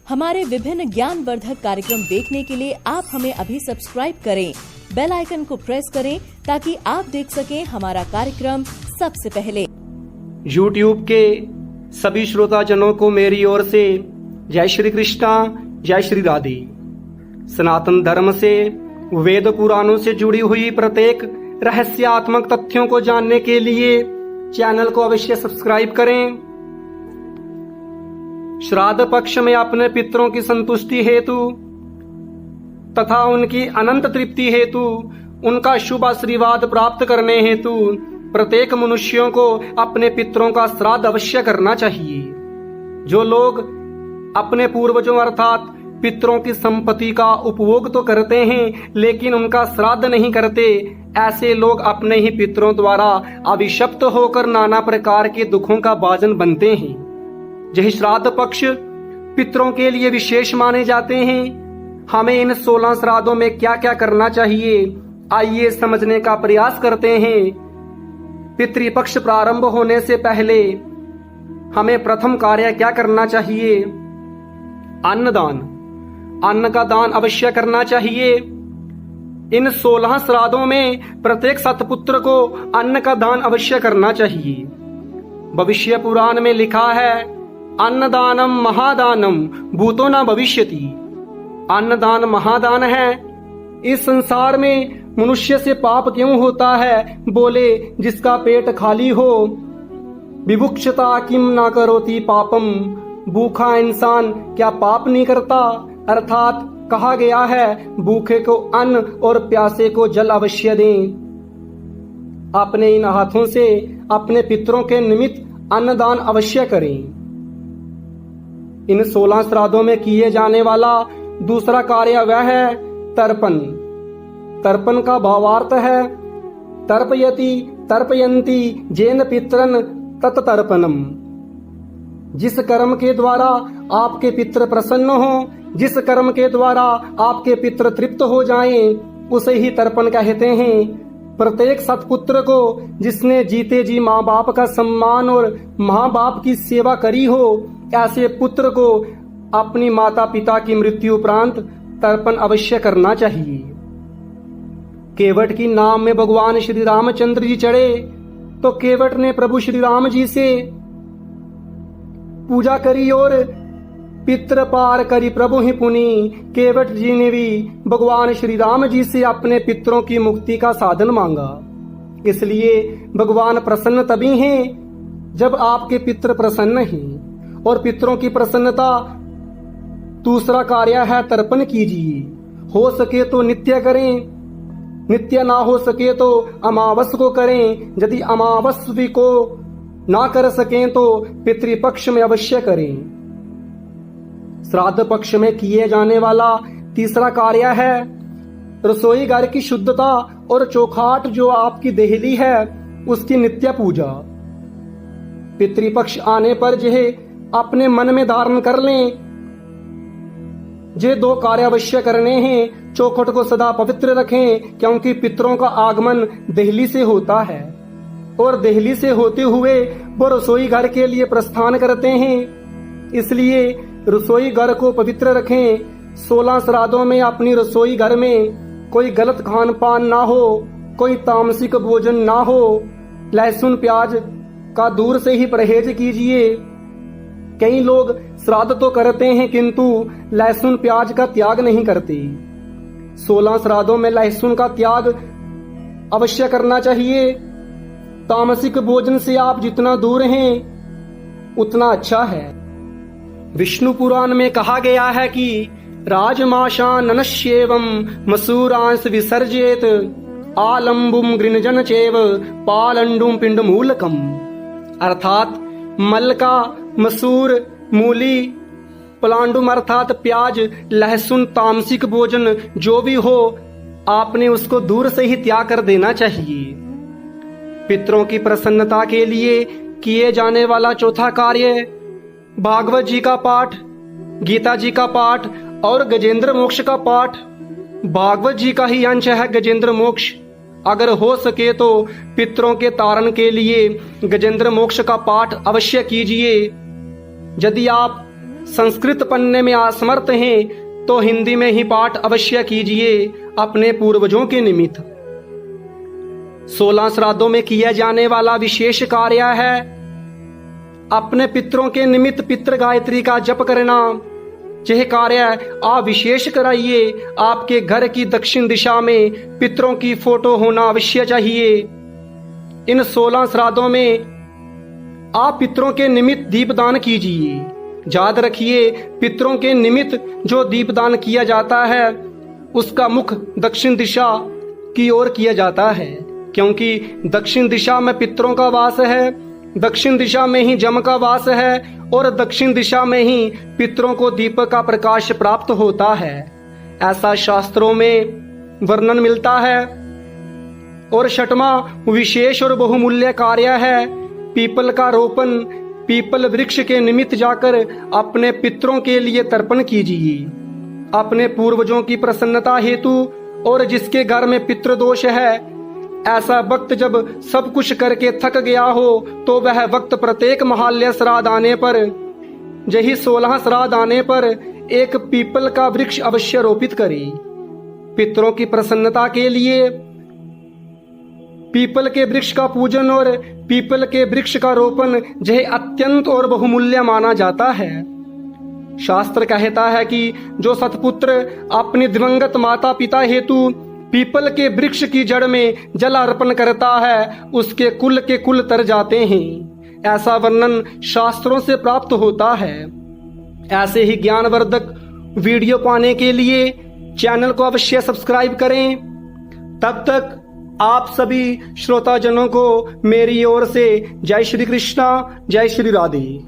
हमारे विभिन्न ज्ञानवर्धक कार्यक्रम देखने के लिए आप हमें अभी सब्सक्राइब करें, बेल आइकन को प्रेस करें ताकि आप देख सकें हमारा कार्यक्रम सबसे पहले। YouTube के सभी श्रोताजनों को मेरी ओर से जय श्री कृष्णा, जय श्री राधे। सनातन धर्म से वेद पुराणों से जुड़ी हुई प्रत्येक रहस्यात्मक तथ्यों को जानने के लिए चैनल को अवश्य सब्सक्राइब करें। श्राद्ध पक्ष में अपने पितरों की संतुष्टि हेतु तथा उनकी अनंत तृप्ति हेतु, उनका शुभ आशीर्वाद प्राप्त करने हेतु प्रत्येक मनुष्यों को अपने पितरों का श्राद्ध अवश्य करना चाहिए। जो लोग अपने पूर्वजों अर्थात पितरों की संपत्ति का उपभोग तो करते हैं लेकिन उनका श्राद्ध नहीं करते, ऐसे लोग अपने ही पितरों द्वारा अभिशप्त होकर नाना प्रकार के दुखों का भाजन बनते हैं। यही श्राद्ध पक्ष पितरों के लिए विशेष माने जाते हैं। हमें इन 16 श्राद्धों में क्या क्या करना चाहिए, आइए समझने का प्रयास करते हैं। पितृपक्ष प्रारंभ होने से पहले हमें प्रथम कार्य क्या करना चाहिए? अन्नदान। अन्न का दान अवश्य करना चाहिए। इन 16 श्राद्धों में प्रत्येक सतपुत्र को अन्न का दान अवश्य करना चाहिए। भविष्य पुराण में लिखा है, अन्नदानम महादानम भूतो न भविष्यति। अन्नदान महादान है। इस संसार में मनुष्य से पाप क्यों होता है? बोले, जिसका पेट खाली हो। विभुक्षता किम ना करोति पापम। भूखा इंसान क्या पाप नहीं करता? अर्थात कहा गया है, भूखे को अन्न और प्यासे को जल अवश्य दें। अपने इन हाथों से अपने पितरों के निमित्त अन्नदान अवश्य करें। इन 16 श्राद्धों में किए जाने वाला दूसरा कार्य वह है तर्पण। तर्पण का भावार्थ है तर्पयति तर्पयन्ति जेन पितरन तत्तर्पणम। जिस कर्म के द्वारा आपके पितर प्रसन्न हो, जिस कर्म के द्वारा आपके पितर तृप्त हो जाएं, उसे ही तर्पण कहते हैं। प्रत्येक सतपुत्र को जिसने जीते जी माँ बाप का सम्मान और माँ बाप की सेवा करी हो, ऐसे पुत्र को अपनी माता पिता की मृत्यु उपरांत तर्पण अवश्य करना चाहिए। केवट की नाम में भगवान श्री रामचंद्र जी चढ़े तो केवट ने प्रभु श्री राम जी से पूजा करी और पितृ पार करी प्रभु ही पुनि। केवट जी ने भी भगवान श्री राम जी से अपने पितरों की मुक्ति का साधन मांगा। इसलिए भगवान प्रसन्न तभी हैं जब आपके पितृ प्रसन्न हैं। और पितरों की प्रसन्नता दूसरा कार्य है तर्पण कीजिए। हो सके तो नित्य करें, नित्य ना हो सके तो अमावस को करें। यदि अमावस को ना कर सकें तो पितृपक्ष में अवश्य करें। श्राद्ध पक्ष में किए जाने वाला तीसरा कार्य है रसोई घर की शुद्धता और चौखाट जो आपकी देहली है उसकी नित्य पूजा। पितृपक्ष आने पर यह अपने मन में धारण कर लें, ये 2 कार्य अवश्य करने हैं। चौखट को सदा पवित्र रखें क्योंकि पितरों का आगमन देहली से होता है और देहली से होते हुए वो रसोई घर के लिए प्रस्थान करते हैं। इसलिए रसोई घर को पवित्र रखें। 16 श्राद्धों में अपनी रसोई घर में कोई गलत खान पान ना हो, कोई तामसिक भोजन ना हो। लहसुन प्याज का दूर से ही परहेज कीजिए। कई लोग श्राद्ध तो करते हैं किंतु लहसुन प्याज का त्याग नहीं करते। 16 श्राद्धों में लहसुन का त्याग अवश्य करना चाहिए। तामसिक भोजन से आप जितना दूर हैं उतना अच्छा है। विष्णु पुराण में कहा गया है कि राजमाशाननश्येवं मसूरांस विसर्जेत आलंबुम गृणजन चैव पालंडुम पिंडमूलकम। अर्थात मलका, मसूर, मूली, पलांडुम अर्थात प्याज, लहसुन, तामसिक भोजन जो भी हो आपने उसको दूर से ही त्याग कर देना चाहिए। पितरों की प्रसन्नता के लिए किए जाने वाला चौथा कार्य भागवत जी का पाठ, गीता जी का पाठ और गजेंद्र मोक्ष का पाठ। भागवत जी का ही अंश है गजेंद्र मोक्ष। अगर हो सके तो पितरों के तारण के लिए गजेंद्र मोक्ष का पाठ अवश्य कीजिए। यदि आप संस्कृत पढ़ने में असमर्थ हैं तो हिंदी में ही पाठ अवश्य कीजिए अपने पूर्वजों के निमित्त। 16 श्राद्धों में किया जाने वाला विशेष कार्य है अपने पितरों के निमित्त पितृ गायत्री का जप करना। यह कार्य आप विशेष कराइए। आपके घर की दक्षिण दिशा में पितरों की फोटो होना अवश्य चाहिए। इन 16 श्राद्धों में आप पितरों के निमित्त दीपदान कीजिए। याद रखिए, पितरों के निमित्त जो दीपदान किया जाता है उसका मुख दक्षिण दिशा की ओर किया जाता है, क्योंकि दक्षिण दिशा में पितरों का वास है, दक्षिण दिशा में ही जम का वास है और दक्षिण दिशा में ही पितरों को दीपक का प्रकाश प्राप्त होता है। ऐसा शास्त्रों में वर्णन मिलता है। और 6वां विशेष और बहुमूल्य कार्य है पीपल का रोपण। पीपल वृक्ष के निमित्त जाकर अपने पितरों के लिए तर्पण कीजिए अपने पूर्वजों की प्रसन्नता हेतु। और जिसके घर में पितृदोष है, ऐसा वक्त जब सब कुछ करके थक गया हो तो वह वक्त प्रत्येक महालय श्राद्ध आने पर, यही 16 श्राद्ध आने पर एक पीपल का वृक्ष अवश्य रोपित करे। पितरों की प्रसन्नता के लिए पीपल के वृक्ष का पूजन और पीपल के वृक्ष का रोपण यह अत्यंत और बहुमूल्य माना जाता है। शास्त्र कहता है कि जो सतपुत्र अपनी दिवंगत माता पिता हेतु पीपल के वृक्ष की जड़ में जल अर्पण करता है उसके कुल के कुल तर जाते हैं। ऐसा वर्णन शास्त्रों से प्राप्त होता है। ऐसे ही ज्ञानवर्धक वीडियो पाने के लिए चैनल को अवश्य सब्सक्राइब करें। तब तक आप सभी श्रोताजनों को मेरी ओर से जय श्री कृष्णा, जय श्री राधे।